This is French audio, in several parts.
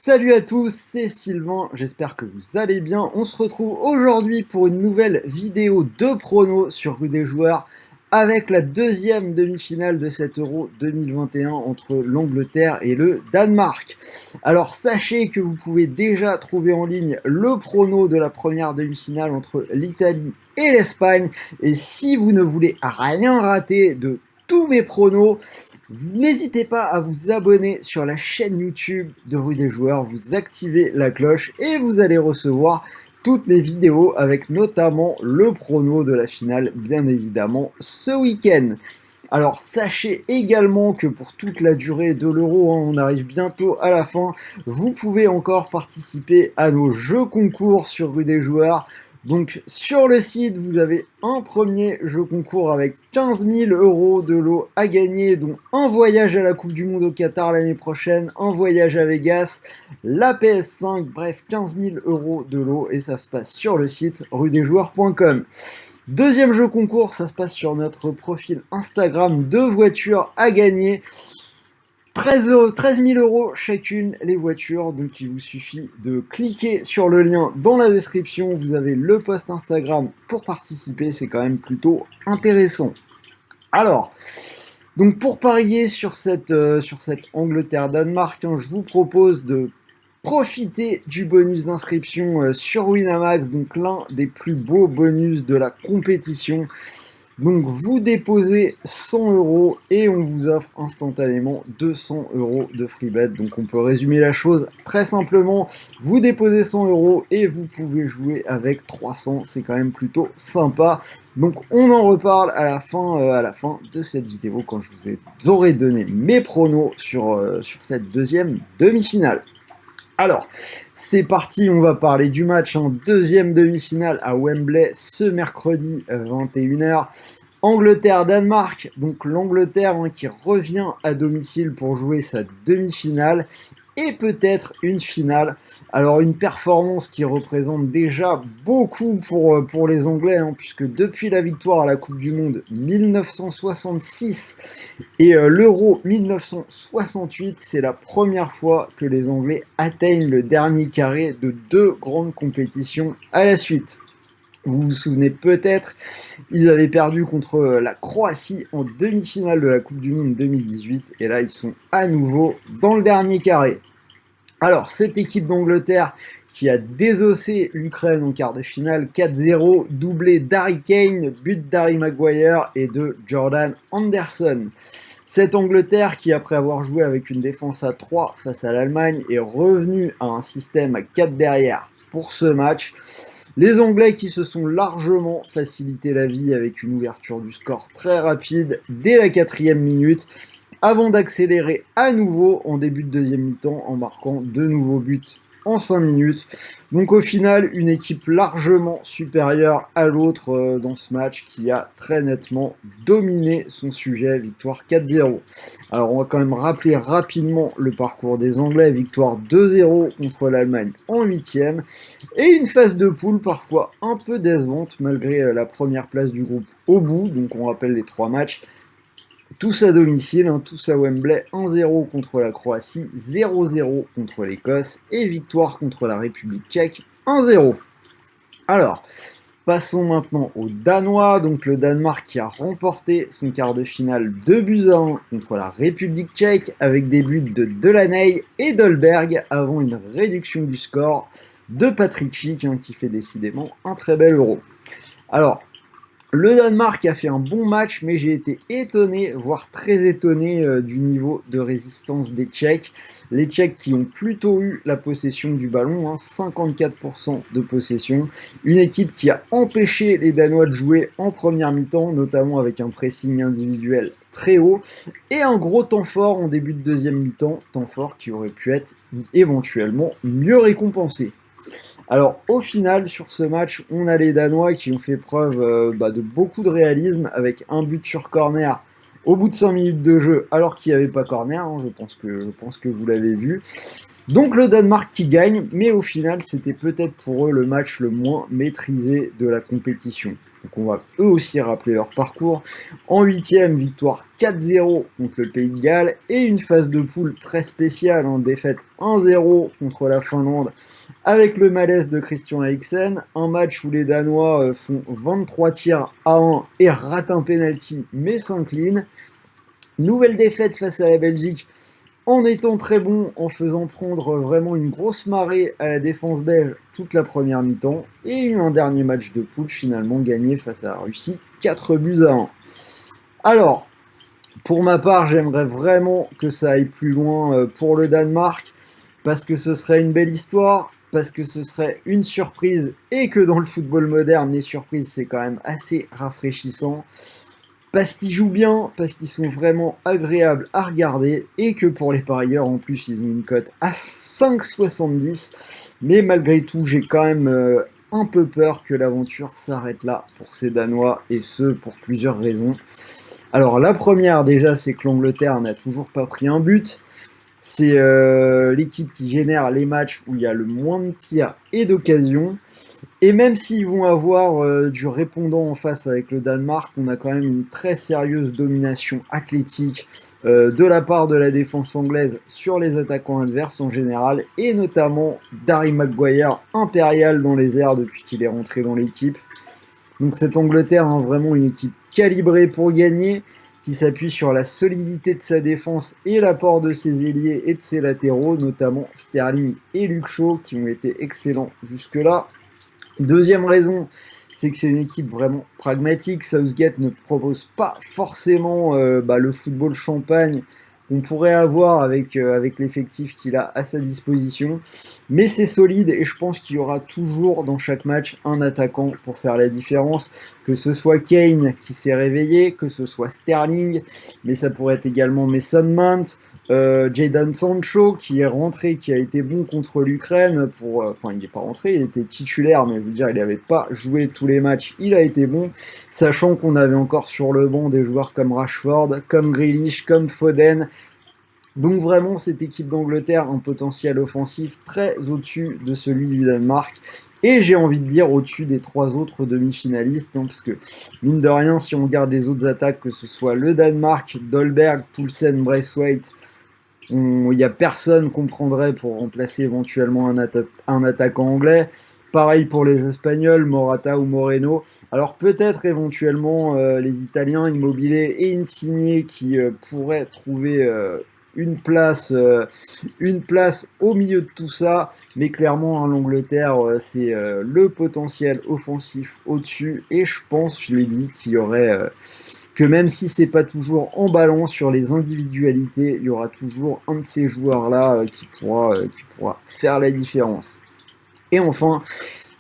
Salut à tous, c'est Sylvain, j'espère que vous allez bien. On se retrouve aujourd'hui pour une nouvelle vidéo de prono sur Rue des Joueurs avec la deuxième demi-finale de cet Euro 2021 entre l'Angleterre et le Danemark. Alors sachez que vous pouvez déjà trouver en ligne le prono de la première demi-finale entre l'Italie et l'Espagne. Et si vous ne voulez rien rater de tous mes pronos, n'hésitez pas à vous abonner sur la chaîne YouTube de Rue des Joueurs, vous activez la cloche et vous allez recevoir toutes mes vidéos avec notamment le prono de la finale, bien évidemment, ce week-end. Alors sachez également que pour toute la durée de l'Euro, on arrive bientôt à la fin, vous pouvez encore participer à nos jeux concours sur Rue des Joueurs. Donc sur le site, vous avez un premier jeu concours avec 15 000 € de lot à gagner, dont un voyage à la Coupe du Monde au Qatar l'année prochaine, un voyage à Vegas, la PS5, bref 15 000 € de lot et ça se passe sur le site ruedesjoueurs.com. Deuxième jeu concours, ça se passe sur notre profil Instagram, 2 voitures à gagner. 13 000 € chacune les voitures, donc il vous suffit de cliquer sur le lien dans la description, vous avez le post Instagram pour participer, c'est quand même plutôt intéressant. Alors, donc pour parier sur cette Angleterre-Danemark, je vous propose de profiter du bonus d'inscription sur Winamax, donc l'un des plus beaux bonus de la compétition. Donc vous déposez 100 € et on vous offre instantanément 200 € de free bet. Donc on peut résumer la chose très simplement. Vous déposez 100 € et vous pouvez jouer avec 300. C'est quand même plutôt sympa. Donc on en reparle à la fin de cette vidéo quand je vous aurai donné mes pronos sur cette deuxième demi-finale. Alors, c'est parti, on va parler du match en deuxième demi-finale à Wembley ce mercredi 21h. Angleterre-Danemark, donc l'Angleterre qui revient à domicile pour jouer sa demi-finale et peut-être une finale. Alors une performance qui représente déjà beaucoup pour les Anglais, puisque depuis la victoire à la Coupe du Monde 1966 et l'Euro 1968, c'est la première fois que les Anglais atteignent le dernier carré de 2 grandes compétitions à la suite. Vous vous souvenez peut-être, ils avaient perdu contre la Croatie en demi-finale de la Coupe du Monde 2018 et là ils sont à nouveau dans le dernier carré. Alors cette équipe d'Angleterre qui a désossé l'Ukraine en quart de finale 4-0, doublé d'Harry Kane, but d'Harry Maguire et de Jordan Henderson. Cette Angleterre qui, après avoir joué avec une défense à 3 face à l'Allemagne, est revenue à un système à 4 derrière pour ce match. Les Anglais qui se sont largement facilité la vie avec une ouverture du score très rapide dès la 4e minute, avant d'accélérer à nouveau en début de deuxième mi-temps en marquant 2 nouveaux buts en 5 minutes. Donc au final, une équipe largement supérieure à l'autre dans ce match qui a très nettement dominé son sujet, victoire 4-0. Alors on va quand même rappeler rapidement le parcours des Anglais, victoire 2-0 contre l'Allemagne en 8e, et une phase de poule parfois un peu décevante malgré la première place du groupe au bout, donc on rappelle les 3 matchs. Tous à domicile, tous à Wembley, 1-0 contre la Croatie, 0-0 contre l'Écosse et victoire contre la République tchèque, 1-0. Alors, passons maintenant aux Danois, donc le Danemark qui a remporté son quart de finale 2-1 contre la République tchèque avec des buts de Delaney et Dolberg avant une réduction du score de Patrick Schick qui fait décidément un très bel Euro. Alors, le Danemark a fait un bon match, mais j'ai été étonné, voire très étonné du niveau de résistance des Tchèques. Les Tchèques qui ont plutôt eu la possession du ballon, 54% de possession. Une équipe qui a empêché les Danois de jouer en première mi-temps, notamment avec un pressing individuel très haut, et un gros temps fort en début de deuxième mi-temps, temps fort qui aurait pu être éventuellement mieux récompensé. Alors au final, sur ce match, on a les Danois qui ont fait preuve de beaucoup de réalisme avec un but sur corner au bout de 5 minutes de jeu alors qu'il n'y avait pas corner, je pense que vous l'avez vu. Donc le Danemark qui gagne, mais au final c'était peut-être pour eux le match le moins maîtrisé de la compétition. Donc on va eux aussi rappeler leur parcours. En 8e, victoire 4-0 contre le Pays de Galles et une phase de poule très spéciale, en défaite 1-0 contre la Finlande avec le malaise de Christian Eriksen. Un match où les Danois font 23 tirs à 1 et ratent un penalty mais s'inclinent. Nouvelle défaite face à la Belgique en étant très bon, en faisant prendre vraiment une grosse marée à la défense belge toute la première mi-temps, et un dernier match de poule finalement gagné face à la Russie, 4-1. Alors, pour ma part, j'aimerais vraiment que ça aille plus loin pour le Danemark, parce que ce serait une belle histoire, parce que ce serait une surprise, et que dans le football moderne, les surprises, c'est quand même assez rafraîchissant. Parce qu'ils jouent bien, parce qu'ils sont vraiment agréables à regarder, et que pour les parieurs, en plus, ils ont une cote à 5,70. Mais malgré tout, j'ai quand même un peu peur que l'aventure s'arrête là pour ces Danois, et ce, pour plusieurs raisons. Alors, la première, déjà, c'est que l'Angleterre n'a toujours pas pris un but. C'est l'équipe qui génère les matchs où il y a le moins de tirs et d'occasions. Et même s'ils vont avoir du répondant en face avec le Danemark, on a quand même une très sérieuse domination athlétique de la part de la défense anglaise sur les attaquants adverses en général, et notamment Harry Maguire, impérial dans les airs depuis qu'il est rentré dans l'équipe. Donc cette Angleterre a vraiment une équipe calibrée pour gagner, qui s'appuie sur la solidité de sa défense et l'apport de ses ailiers et de ses latéraux, notamment Sterling et Luke Shaw, qui ont été excellents jusque-là. Deuxième raison, c'est que c'est une équipe vraiment pragmatique. Southgate ne propose pas forcément le football champagne qu'on pourrait avoir avec l'effectif qu'il a à sa disposition. Mais c'est solide, et je pense qu'il y aura toujours dans chaque match un attaquant pour faire la différence. Que ce soit Kane qui s'est réveillé, que ce soit Sterling, mais ça pourrait être également Mason Mount, Jadon Sancho qui est rentré, qui a été bon contre l'Ukraine. Enfin, il n'est pas rentré, il était titulaire, mais je veux dire, il n'avait pas joué tous les matchs, il a été bon, sachant qu'on avait encore sur le banc des joueurs comme Rashford, comme Grealish, comme Foden. Donc vraiment, cette équipe d'Angleterre a un potentiel offensif très au-dessus de celui du Danemark, et j'ai envie de dire au-dessus des 3 autres demi-finalistes, parce que mine de rien, si on regarde les autres attaques, que ce soit le Danemark, Dolberg, Poulsen, Braithwaite, il n'y a personne qu'on prendrait pour remplacer éventuellement un attaquant anglais. Pareil pour les Espagnols, Morata ou Moreno. Alors peut-être éventuellement les Italiens, Immobile et Insigne, qui pourraient trouver une place au milieu de tout ça. Mais clairement, l'Angleterre, c'est le potentiel offensif au-dessus. Et je pense, je l'ai dit, qu'il y aurait... que même si c'est pas toujours en balance sur les individualités, il y aura toujours un de ces joueurs-là qui pourra faire la différence. Et enfin,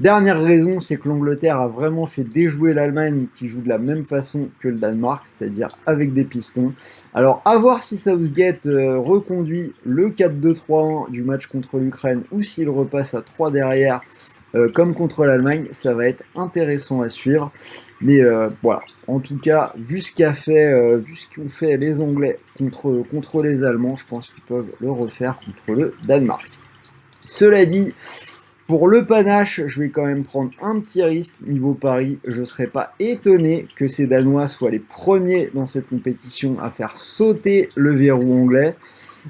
dernière raison, c'est que l'Angleterre a vraiment fait déjouer l'Allemagne, qui joue de la même façon que le Danemark, c'est-à-dire avec des pistons. Alors, à voir si Southgate reconduit le 4-2-3-1 du match contre l'Ukraine, ou s'il repasse à 3 derrière, comme contre l'Allemagne. Ça va être intéressant à suivre. Mais voilà, en tout cas, vu ce qu'ont fait les Anglais contre les Allemands, je pense qu'ils peuvent le refaire contre le Danemark. Cela dit, pour le panache, je vais quand même prendre un petit risque niveau pari. Je ne serais pas étonné que ces Danois soient les premiers dans cette compétition à faire sauter le verrou anglais.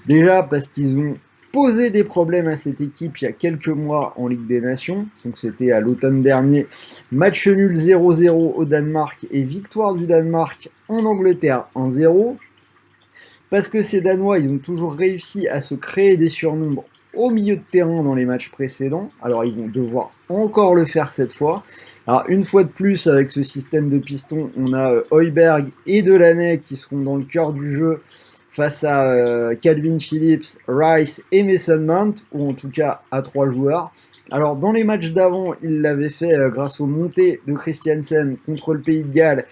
Déjà parce qu'ils ont posé des problèmes à cette équipe il y a quelques mois en Ligue des Nations. Donc c'était à l'automne dernier. Match nul 0-0 au Danemark et victoire du Danemark en Angleterre 1-0. Parce que ces Danois, ils ont toujours réussi à se créer des surnombres au milieu de terrain dans les matchs précédents. Alors ils vont devoir encore le faire cette fois. Alors une fois de plus, avec ce système de pistons, on a Højbjerg et Delaney qui seront dans le cœur du jeu face à Calvin Phillips, Rice et Mason Mount, ou en tout cas à 3 joueurs. Alors dans les matchs d'avant, il l'avait fait grâce aux montées de Christiansen contre le Pays de Galles,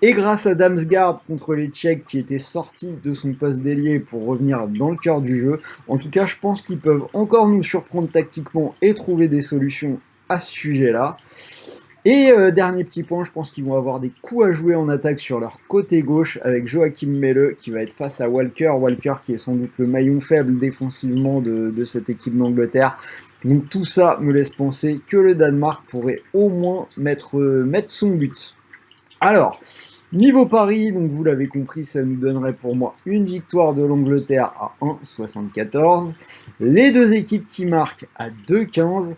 et grâce à Damsgaard contre les Tchèques, qui était sorti de son poste d'ailier pour revenir dans le cœur du jeu. En tout cas, je pense qu'ils peuvent encore nous surprendre tactiquement et trouver des solutions à ce sujet-là. Et dernier petit point, je pense qu'ils vont avoir des coups à jouer en attaque sur leur côté gauche avec Joachim Melle qui va être face à Walker. Walker qui est sans doute le maillon faible défensivement de cette équipe d'Angleterre. Donc tout ça me laisse penser que le Danemark pourrait au moins mettre son but. Alors, niveau pari, donc vous l'avez compris, ça nous donnerait pour moi une victoire de l'Angleterre à 1,74, les deux équipes qui marquent à 2,15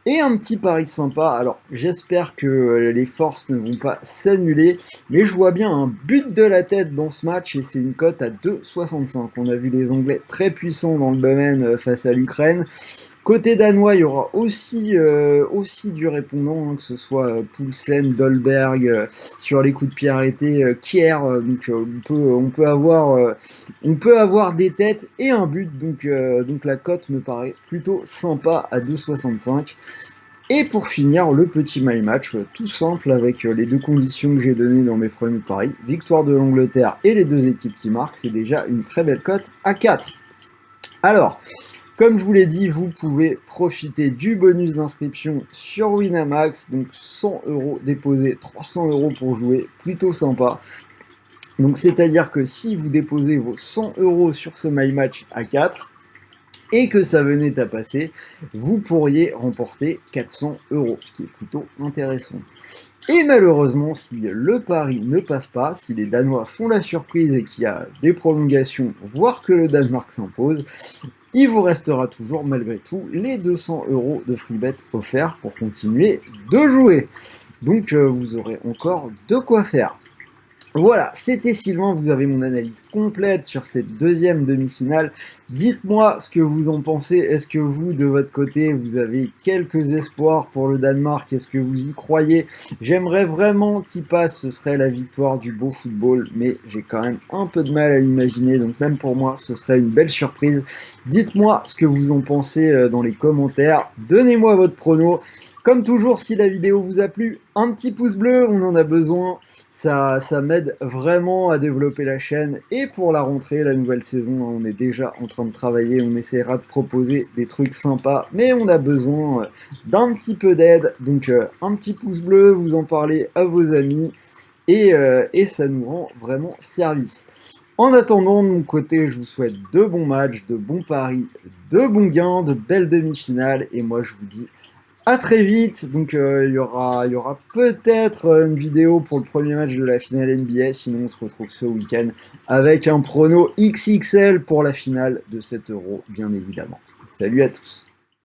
et un petit pari sympa. Alors, j'espère que les forces ne vont pas s'annuler, mais je vois bien un but de la tête dans ce match et c'est une cote à 2,65. On a vu les Anglais très puissants dans le domaine face à l'Ukraine. Côté danois, il y aura aussi du répondant, hein, que ce soit Poulsen, Dolberg, sur les coups de pied arrêtés, Kier, donc on peut avoir des têtes et un but, donc la cote me paraît plutôt sympa à 2,65. Et pour finir, le petit my match, tout simple, avec les deux conditions que j'ai données dans mes premiers paris, victoire de l'Angleterre et les deux équipes qui marquent, c'est déjà une très belle cote à 4. Alors, comme je vous l'ai dit, vous pouvez profiter du bonus d'inscription sur Winamax, donc 100 € déposés, 300 € pour jouer, plutôt sympa. Donc c'est-à-dire que si vous déposez vos 100 € sur ce My Match à 4, et que ça venait à passer, vous pourriez remporter 400 €, ce qui est plutôt intéressant. Et malheureusement, si le pari ne passe pas, si les Danois font la surprise et qu'il y a des prolongations, voire que le Danemark s'impose, il vous restera toujours malgré tout les 200 € de free bet offerts pour continuer de jouer. Donc vous aurez encore de quoi faire. Voilà, c'était Sylvain, vous avez mon analyse complète sur cette deuxième demi-finale. Dites-moi ce que vous en pensez. Est-ce que vous, de votre côté, vous avez quelques espoirs pour le Danemark? Est-ce que vous y croyez? J'aimerais vraiment qu'il passe, ce serait la victoire du beau football, mais j'ai quand même un peu de mal à l'imaginer, donc même pour moi, ce serait une belle surprise. Dites-moi ce que vous en pensez dans les commentaires. Donnez-moi votre prono. Comme toujours, si la vidéo vous a plu, un petit pouce bleu, on en a besoin. Ça m'aide vraiment à développer la chaîne. Et pour la rentrée, la nouvelle saison, on est déjà en train de travailler. On essaiera de proposer des trucs sympas. Mais on a besoin d'un petit peu d'aide. Donc un petit pouce bleu, vous en parlez à vos amis. Et ça nous rend vraiment service. En attendant, de mon côté, je vous souhaite de bons matchs, de bons paris, de bons gains, de belles demi-finales. Et moi, je vous dis à très vite. Donc il y aura peut-être une vidéo pour le premier match de la finale NBA. Sinon on se retrouve ce week-end avec un prono XXL pour la finale de cet Euro, bien évidemment. Salut à tous.